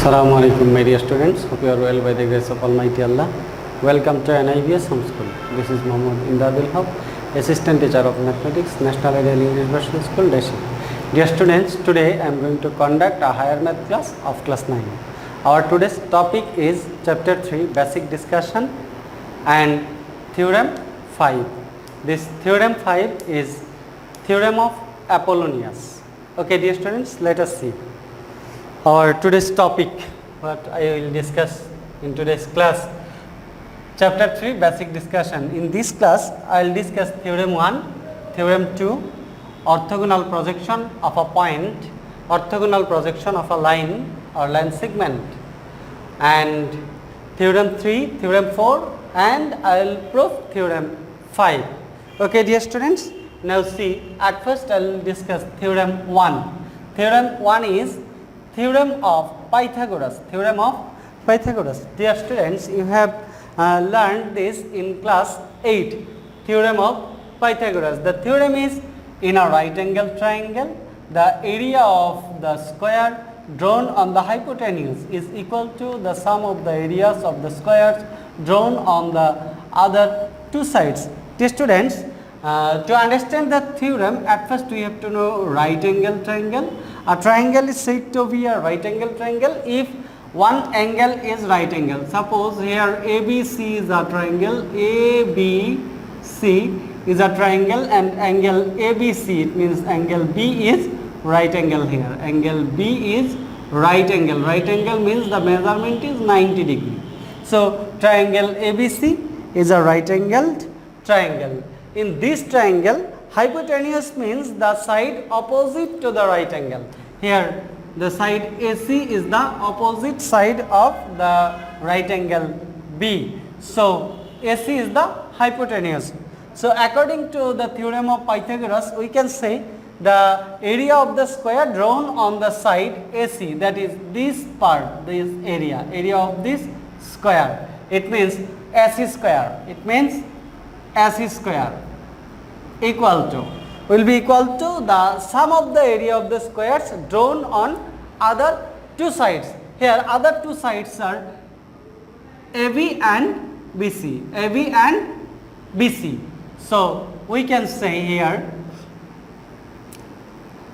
Assalamu alaikum, my dear students. Hope you are well by the grace of Almighty Allah. Welcome to NIBS Home School. This is Muhammad Imdadul Haq, Assistant Teacher of Mathematics, National Ideal English Version School, Dashi. Dear students, today I am going to conduct a higher math class of class 9. Our today's topic is Chapter 3, Basic Discussion and Theorem 5. This Theorem 5 is Theorem of Apollonius. Okay, dear students, let us see. Our today's topic, what I will discuss in today's class, Chapter 3, Basic Discussion. In this class, I will discuss Theorem 1, Theorem 2, orthogonal projection of a point, orthogonal projection of a line or line segment, and Theorem 3, Theorem 4, and I will prove Theorem 5. Okay, dear students, now see, at first I will discuss Theorem 1. Theorem 1 is Theorem of Pythagoras. Theorem of Pythagoras. Dear students, you have learned this in class 8. Theorem of Pythagoras. The theorem is, in a right angle triangle, the area of the square drawn on the hypotenuse is equal to the sum of the areas of the squares drawn on the other two sides. Dear students, to understand the theorem, at first we have to know right angle triangle. A triangle is said to be a right angle triangle if one angle is right angle. Suppose here ABC is a triangle, ABC is a triangle, and angle ABC, it means angle B is right angle here. Angle B is right angle. Right angle means the measurement is 90 degree. So triangle ABC is a right angled triangle. In this triangle, hypotenuse means the side opposite to the right angle. Here the side AC is the opposite side of the right angle B. So AC is the hypotenuse. So according to the theorem of Pythagoras, we can say the area of the square drawn on the side AC, that is this part, this area of this square, it means AC square. It means AC square will be equal to the sum of the area of the squares drawn on other two sides. Here other two sides are AB and BC. AB and BC. So we can say here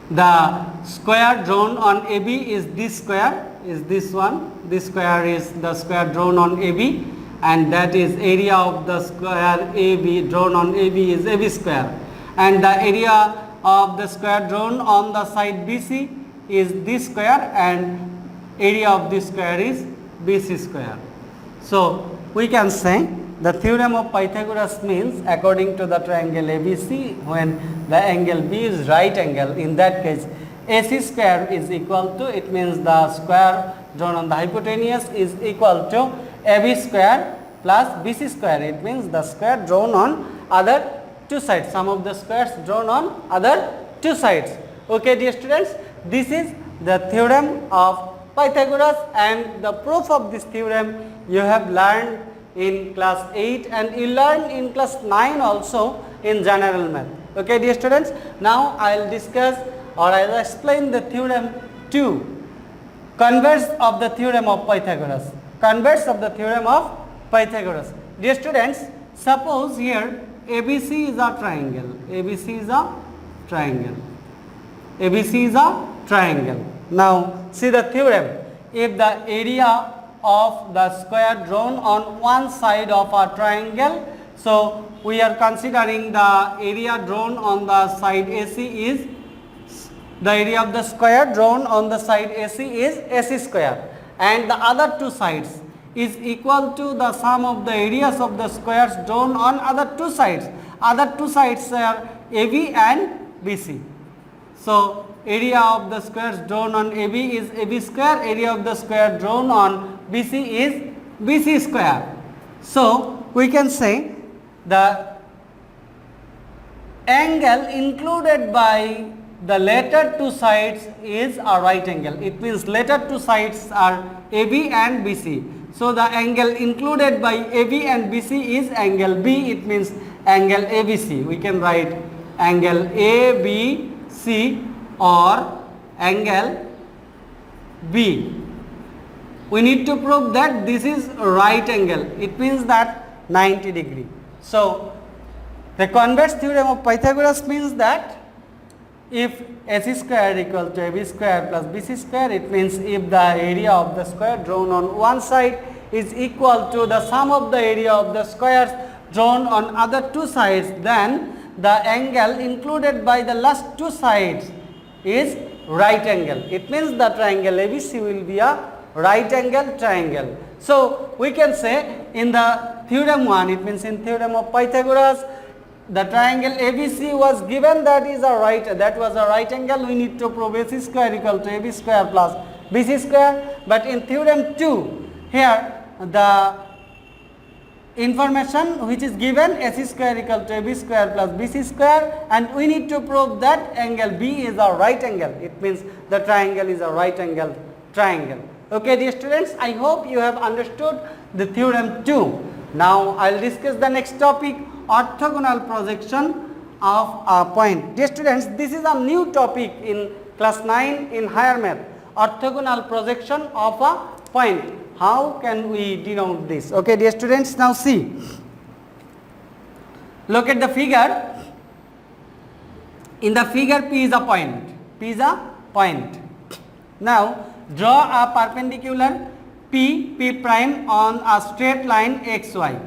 the square drawn on AB is this square, is this one. This square is the square drawn on AB, and that is area of the square AB drawn on AB is AB square, and the area of the square drawn on the side BC is this square, and area of this square is BC square. So we can say the theorem of Pythagoras means, according to the triangle ABC, when the angle B is right angle, in that case AC square is equal to, it means the square drawn on the hypotenuse is equal to AB square plus BC square. It means the square drawn on other two sides, sum of the squares drawn on other two sides. Okay, dear students, this is the theorem of Pythagoras, and the proof of this theorem you have learned in class 8 and you learned in class 9 also in general math. Okay, dear students, now I will discuss or I will explain the theorem 2, converse of the theorem of Pythagoras. Converse of the theorem of Pythagoras. Dear students, suppose here ABC is a triangle. ABC is a triangle. ABC is a triangle. Now see the theorem. If the area of the square drawn on one side of a triangle, so we are considering the area drawn on the side AC is, the area of the square drawn on the side AC is AC square, and the other two sides is equal to the sum of the areas of the squares drawn on other two sides. Other two sides are AB and BC. So area of the squares drawn on AB is AB square, area of the square drawn on BC is BC square. So we can say the angle included by the latter two sides is a right angle. It means latter two sides are AB and BC. So the angle included by AB and BC is angle B. It means angle ABC. We can write angle ABC or angle B. we need to prove that this is right angle. It means that 90 degree. So the converse theorem of Pythagoras means that if AC square equal to AB square plus BC square, it means if the area of the square drawn on one side is equal to the sum of the area of the squares drawn on other two sides, then the angle included by the last two sides is right angle. It means the triangle ABC will be a right angle triangle. So we can say in the theorem 1, it means in theorem of Pythagoras, the triangle ABC was given that was a right angle. We need to prove AC square equal to AB square plus BC square. But in theorem 2, here the information which is given, AC square equal to AB square plus BC square, and we need to prove that angle B is a right angle. It means the triangle is a right angle triangle. Okay, dear students, I hope you have understood the theorem 2. Now I will discuss the next topic, orthogonal projection of a point. Dear students, this is a new topic in class 9 in higher math, orthogonal projection of a point. How can we denote this? Okay, dear students, now see. Look at the figure. In the figure, P is a point. P is a point. Now, draw a perpendicular P prime on a straight line XY.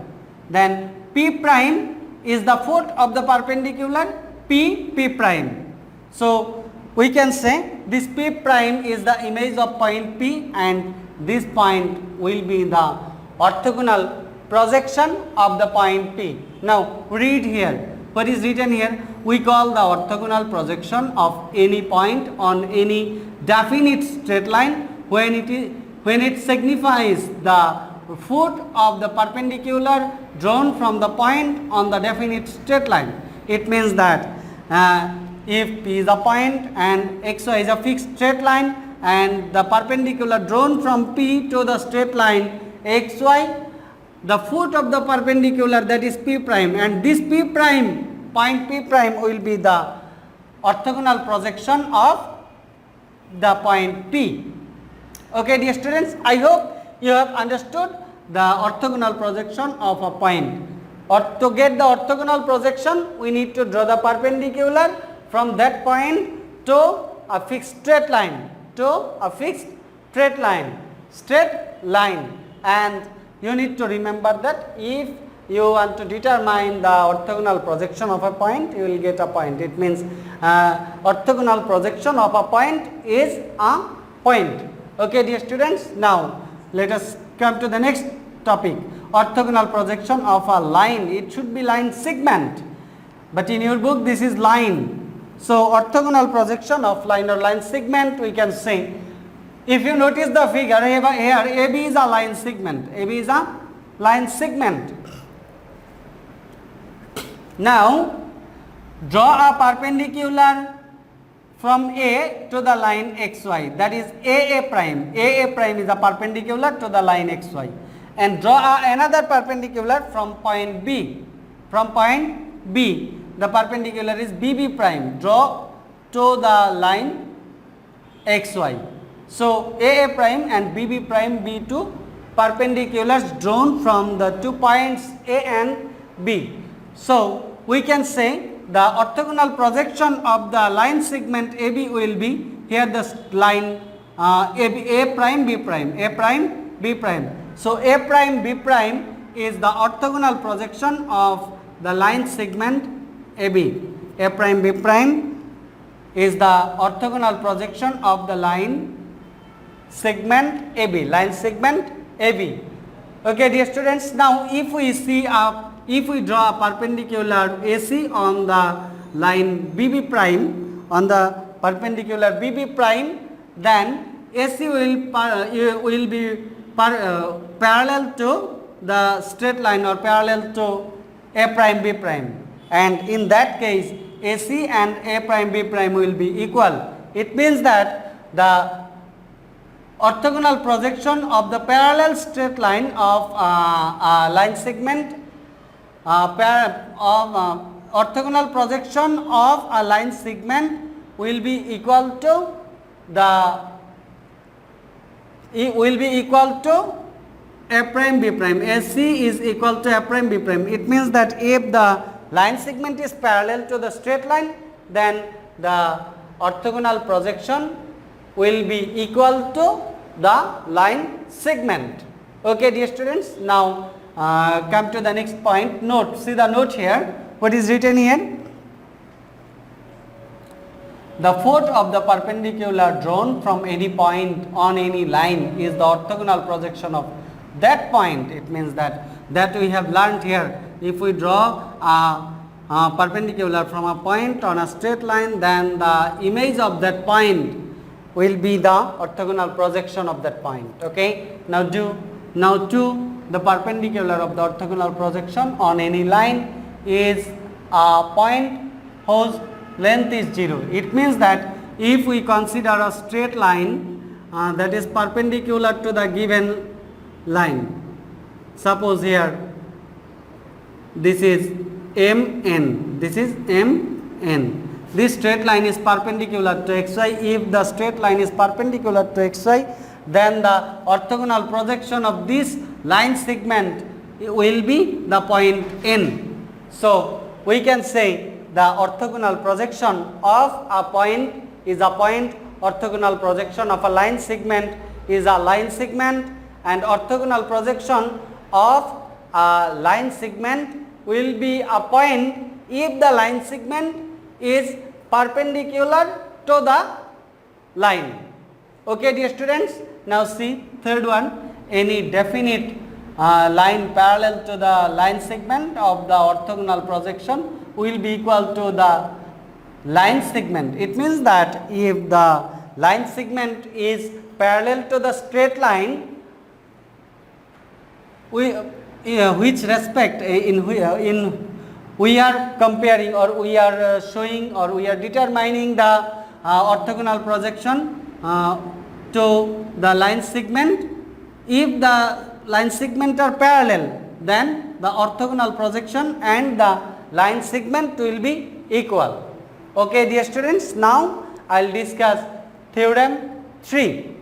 Then P prime is the foot of the perpendicular P prime. So, we can say this P prime is the image of point P, and this point will be the orthogonal projection of the point P. Now read here, what is written here? We call the orthogonal projection of any point on any definite straight line when it signifies the foot of the perpendicular drawn from the point on the definite straight line. It means that if P is a point and XY is a fixed straight line, and the perpendicular drawn from P to the straight line XY, the foot of the perpendicular, that is P prime, and this P prime, point P prime, will be the orthogonal projection of the point P. Okay, dear students, I hope you have understood the orthogonal projection of a point. Or to get the orthogonal projection, we need to draw the perpendicular from that point to a fixed straight line. Straight line, and you need to remember that if you want to determine the orthogonal projection of a point, you will get a point. It means orthogonal projection of a point is a point. Okay, dear students, now let us come to the next topic, orthogonal projection of a line. It should be line segment, but in your book this is line. So orthogonal projection of line or line segment, we can say, if you notice the figure here, AB is a line segment. AB is a line segment. Now draw a perpendicular from A to the line XY, that is AA prime. AA prime is a perpendicular to the line XY, and draw another perpendicular from point B. From point B, the perpendicular is BB prime. Draw to the line XY. So AA prime and BB prime be two perpendiculars drawn from the 2 points A and B. So we can say the orthogonal projection of the line segment AB will be here the line A prime B prime, A prime B prime. So A prime B prime is the orthogonal projection of the line segment AB. A prime B prime is the orthogonal projection of the line segment AB, line segment AB. Okay, dear students, now if we draw a perpendicular AC on the line BB prime, on the perpendicular BB prime, then AC will be parallel to the straight line or parallel to A prime B prime, and in that case AC and A prime B prime will be equal. It means that the orthogonal projection of the parallel straight line of line segment orthogonal projection of a line segment will be equal to the it will be equal to A prime B prime. AC is equal to A prime B prime. It means that if the line segment is parallel to the straight line, then the orthogonal projection will be equal to the line segment. Okay, dear students. Now come to the next point. Note. See the note here. What is written here? The foot of the perpendicular drawn from any point on any line is the orthogonal projection of that point. It means that we have learnt here. If we draw a perpendicular from a point on a straight line, then the image of that point will be the orthogonal projection of that point. Okay. Now to the perpendicular of the orthogonal projection on any line is a point whose length is 0. It means that if we consider a straight line that is perpendicular to the given line, suppose here this is MN, this is MN. This straight line is perpendicular to xy. If the straight line is perpendicular to xy, then the orthogonal projection of this line segment will be the point N. So we can say the orthogonal projection of a point is a point, orthogonal projection of a line segment is a line segment, and orthogonal projection of a line segment will be a point if the line segment is perpendicular to the line. Okay, dear students. Now see third one. Any definite line parallel to the line segment of the orthogonal projection will be equal to the line segment. It means that if the line segment is parallel to the straight line, which respect we are comparing, or we are showing, or we are determining the orthogonal projection to the line segment. If the line segment are parallel, then the orthogonal projection and the line segment will be equal. Okay, dear students. Now I will discuss theorem 3.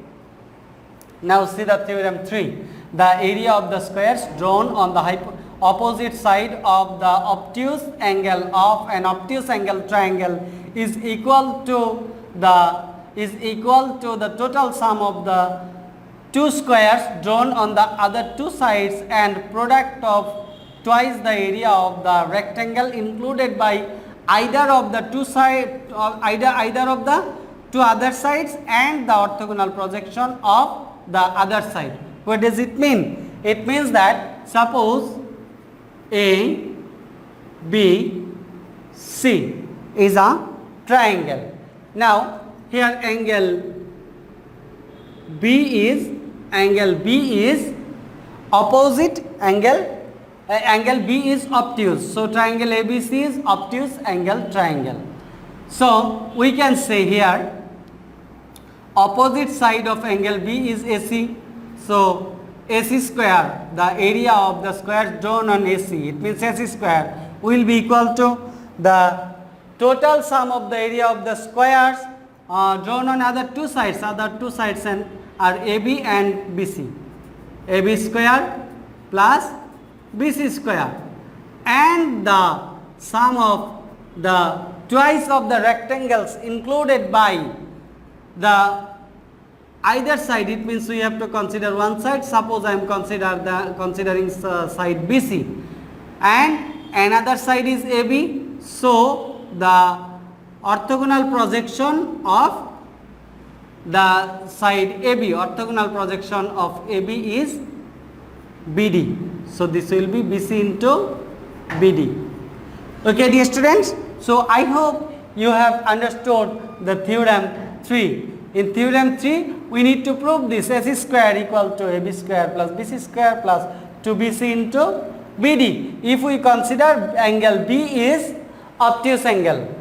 Now see the theorem 3. The area of the squares drawn on the opposite side of the obtuse angle of an obtuse angle triangle is equal to the total sum of the two squares drawn on the other two sides and product of twice the area of the rectangle included by either of the two sides, or either of the two other sides, and the orthogonal projection of the other side. What does it mean? It means that suppose A, B, C is a triangle. Now here angle B is opposite angle. Angle B is obtuse. So triangle ABC is obtuse angle triangle. So we can say here opposite side of angle B is AC. So AC square, the area of the squares drawn on AC, it means AC square will be equal to the total sum of the area of the squares drawn on other two sides and are AB and BC. AB square plus BC square, and the sum of the twice of the rectangles included by the either side. It means we have to consider one side. Suppose I am considering side BC, and another side is AB. So the orthogonal projection of the side AB, orthogonal projection of AB is BD. So this will be BC into BD. Okay, dear students. So I hope you have understood the theorem 3. In theorem 3, we need to prove this AC square equal to AB square plus BC square plus 2BC into BD. If we consider angle B is obtuse angle.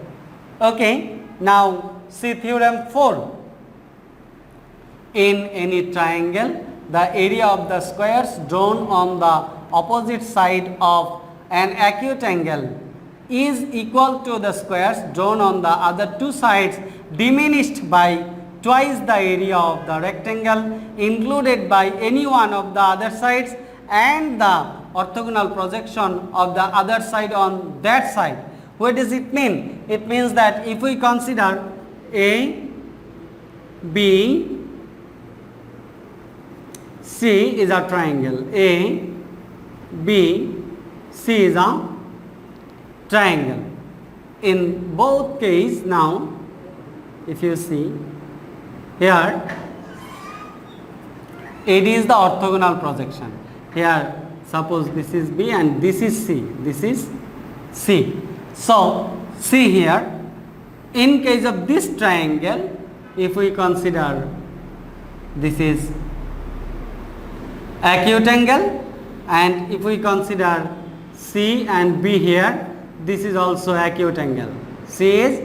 Okay. Now see theorem 4. In any triangle, the area of the squares drawn on the opposite side of an acute angle is equal to the squares drawn on the other two sides diminished by twice the area of the rectangle included by any one of the other sides and the orthogonal projection of the other side on that side. What does it mean? It means that if we consider A, B, C is a triangle. A, B, C is a triangle. In both cases now, if you see here, AD is the orthogonal projection. Here, suppose this is B and this is C. This is C. So, see here, in case of this triangle, if we consider this is acute angle, and if we consider C and B here, this is also acute angle. C is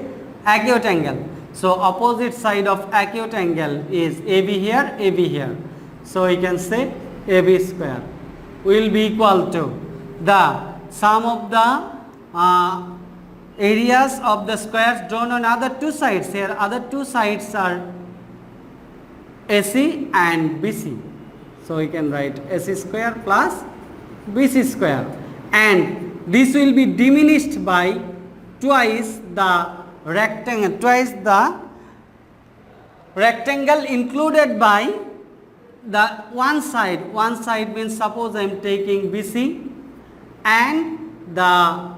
acute angle. So, opposite side of acute angle is AB here, AB here. So, we can say AB square will be equal to the sum of the areas of the squares drawn on other two sides. Here other two sides are AC and BC. So, we can write AC square plus BC square, and this will be diminished by twice the rectangle included by the one side. One side means, suppose I am taking BC and the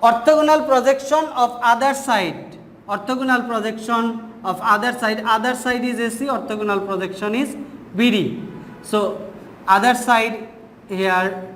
orthogonal projection of other side. Orthogonal projection of other side is AC, orthogonal projection is BD. So, other side here,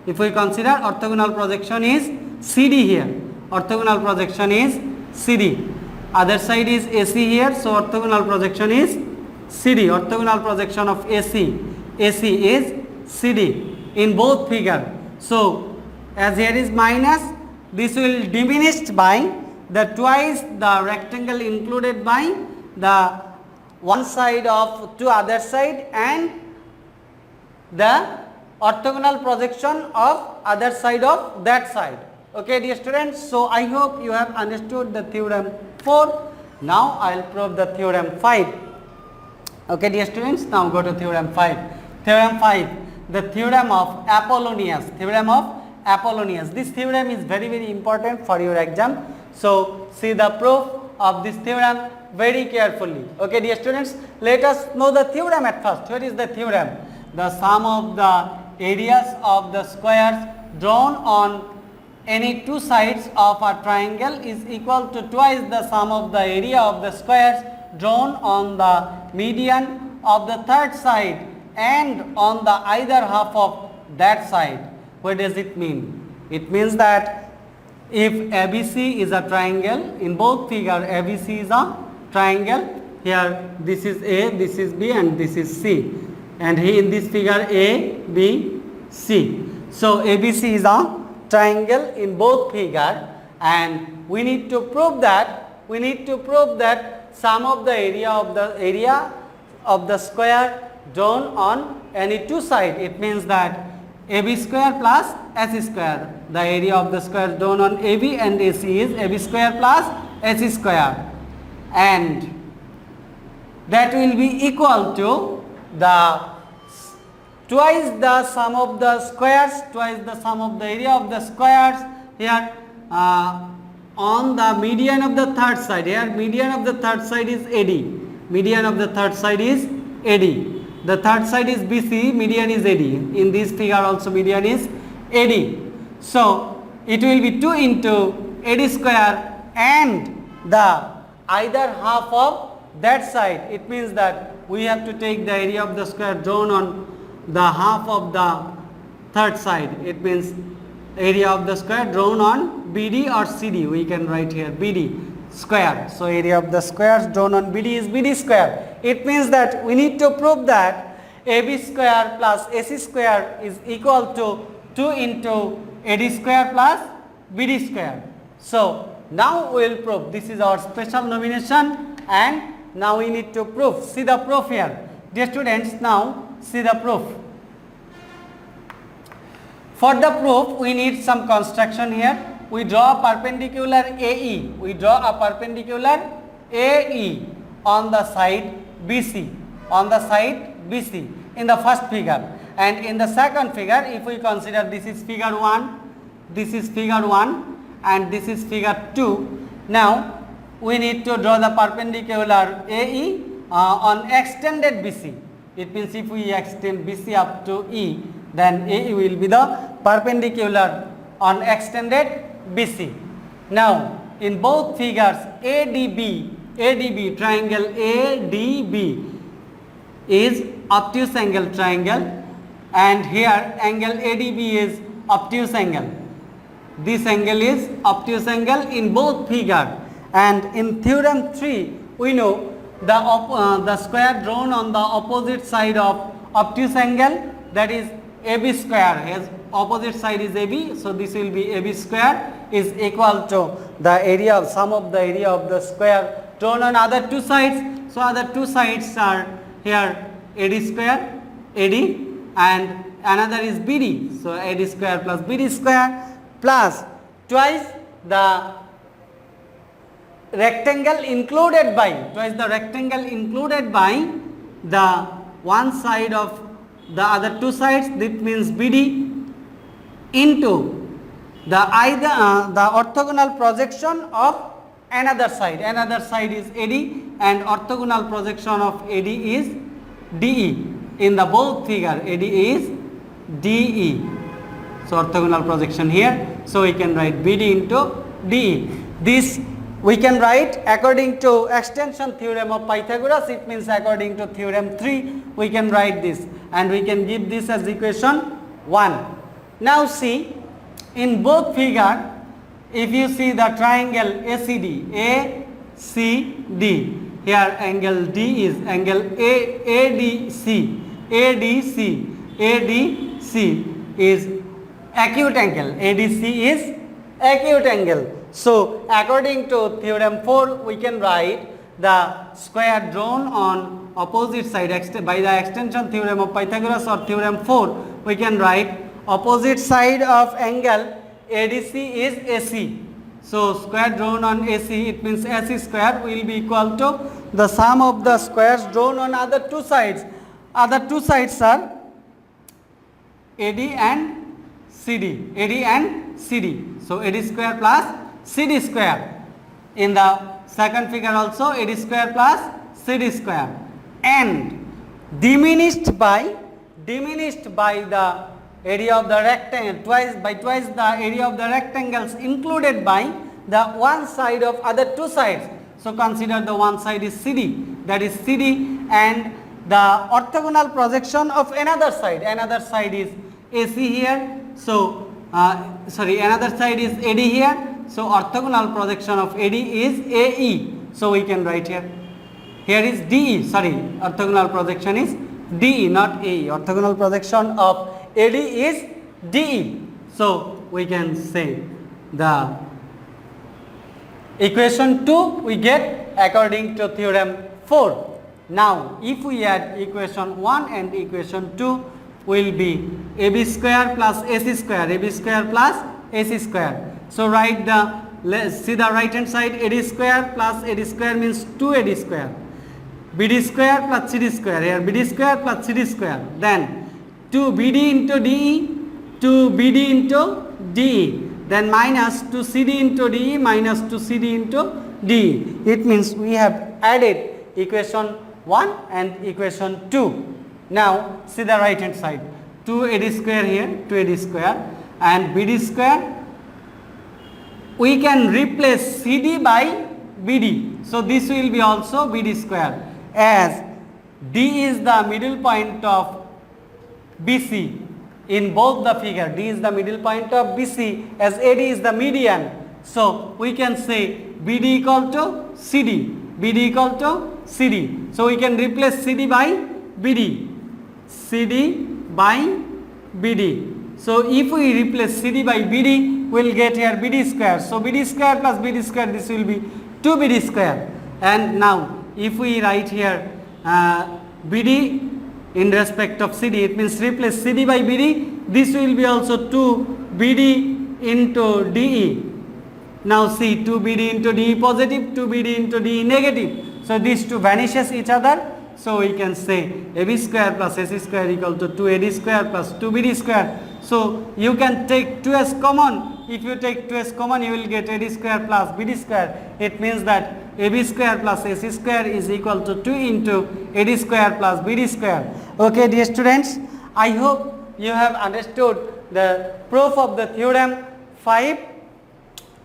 if we consider orthogonal projection is CD here, orthogonal projection is CD. Other side is AC here, so orthogonal projection is CD. Orthogonal projection of AC is CD in both figure. So, as here is minus, this will diminished by the twice the rectangle included by the one side of two other side and the orthogonal projection of other side of that side. Okay, dear students. So, I hope you have understood the theorem 4. Now, I will prove the theorem 5. Okay, dear students. Now, go to theorem 5. Theorem 5, the theorem of Apollonius. Theorem of Apollonius. This theorem is very, very important for your exam. So, see the proof of this theorem very carefully. Okay, dear students. Let us know the theorem at first. What is the theorem? The sum of the areas of the squares drawn on any two sides of a triangle is equal to twice the sum of the area of the squares drawn on the median of the third side and on the either half of that side. What does it mean? It means that if ABC is a triangle, in both figure ABC is a triangle. Here this is A, this is B and this is C, and here in this figure A, B, C. So, ABC is a triangle in both figure, and we need to prove that sum of the area of the square drawn on any two sides. It means that AB square plus AC square. The area of the square drawn on AB and AC is AB square plus AC square, and that will be equal to the twice the sum of the squares, twice the sum of the area of the squares here on the median of the third side. Here median of the third side is AD. Median of the third side is AD. The third side is BC, median is AD. In this figure also median is AD. So, it will be 2 into AD square and the either half of that side. It means that we have to take the area of the square drawn on the half of the third side. It means area of the square drawn on BD or CD. We can write here BD square. So, area of the squares drawn on BD is BD square. It means that we need to prove that AB square plus AC square is equal to 2 into AD square plus BD square. So, now we will prove. This is our special nomination, and now we need to prove. See the proof here. Dear students, now see the proof. For the proof, we need some construction here. we draw a perpendicular AE. We draw a perpendicular AE on the side BC. On the side BC in the first figure. And in the second figure, if we consider this is figure 1, this is figure 1 and this is figure 2. Now we need to draw the perpendicular AE on extended BC. It means if we extend BC up to E, then AE will be the perpendicular on extended BC. Now in both figures ADB triangle ADB is obtuse angle triangle, and here angle ADB is obtuse angle. This angle is obtuse angle in both figure. And in theorem 3 we know the square drawn on the opposite side of obtuse angle, that is AB square. His opposite side is AB, so this will be AB square is equal to the area of sum of the area of the square drawn on other two sides. So other two sides are here AD square, AD, and another is BD. So AD square plus BD square plus twice the rectangle included by the one side of the other two sides, that means BD, into the orthogonal projection of another side. Another side is AD and orthogonal projection of AD is DE. In the both figure AD is DE. So orthogonal projection here. So we can write BD into DE. This we can write according to extension theorem of Pythagoras. It means according to theorem 3 we can write this, and we can give this as equation 1. Now see, in both figure, if you see the triangle ACD, here angle D is angle ADC is acute angle. ADC is acute angle. So according to theorem 4 we can write the square drawn on opposite side by the extension theorem of Pythagoras or theorem 4 we can write opposite side of angle ADC is AC. So square drawn on AC, it means AC square will be equal to the sum of the squares drawn on other two sides. Other two sides are AD and CD. So AD square plus CD square. In the second figure also AD square plus CD square, and diminished by the area of the rectangle, twice the area of the rectangles included by the one side of other two sides. So consider the one side is CD, that is CD, and the orthogonal projection of another side is AC here. So another side is AD here. So orthogonal projection of AD is AE. So we can write here is DE. Orthogonal projection is DE, not AE. Orthogonal projection of AD is DE. So we can say the equation 2 we get according to theorem 4. Now if we add equation 1 and equation 2 will be AB square plus AC square, AB square plus AC square. So write see the right hand side, AD square plus AD square means 2AD square, BD square plus CD square, here BD square plus CD square, then 2BD into DE, 2BD into DE, then minus 2CD into DE minus 2CD into DE. It means we have added equation 1 and equation 2. Now see the right hand side, 2AD square here, 2AD square, and BD square. We can replace CD by BD. So this will be also BD square, as D is the middle point of BC in both the figure. D is the middle point of BC, as AD is the median. So we can say BD equal to CD, BD equal to CD. So we can replace CD by BD, CD by BD. So if we replace CD by BD, we will get here BD square. So BD square plus BD square, this will be 2BD square. And now if we write here BD in respect of CD, it means replace CD by BD, this will be also 2BD into DE. Now see 2BD into D positive, 2BD into D negative. So these two vanishes each other. So we can say AB square plus AC square equal to 2AD square plus 2BD square. So you can take 2S common. If you take 2S common, you will get AD square plus BD square. It means that AB square plus AC square is equal to 2 into AD square plus BD square. Okay, dear students, I hope you have understood the proof of the theorem 5.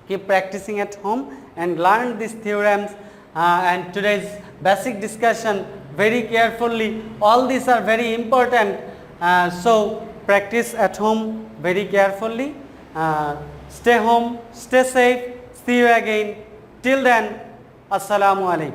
Keep practicing at home and learn these theorems and today's basic discussion very carefully. All these are very important, so practice at home very carefully. Stay home, stay safe. See you again. Till then, Assalamu alaikum.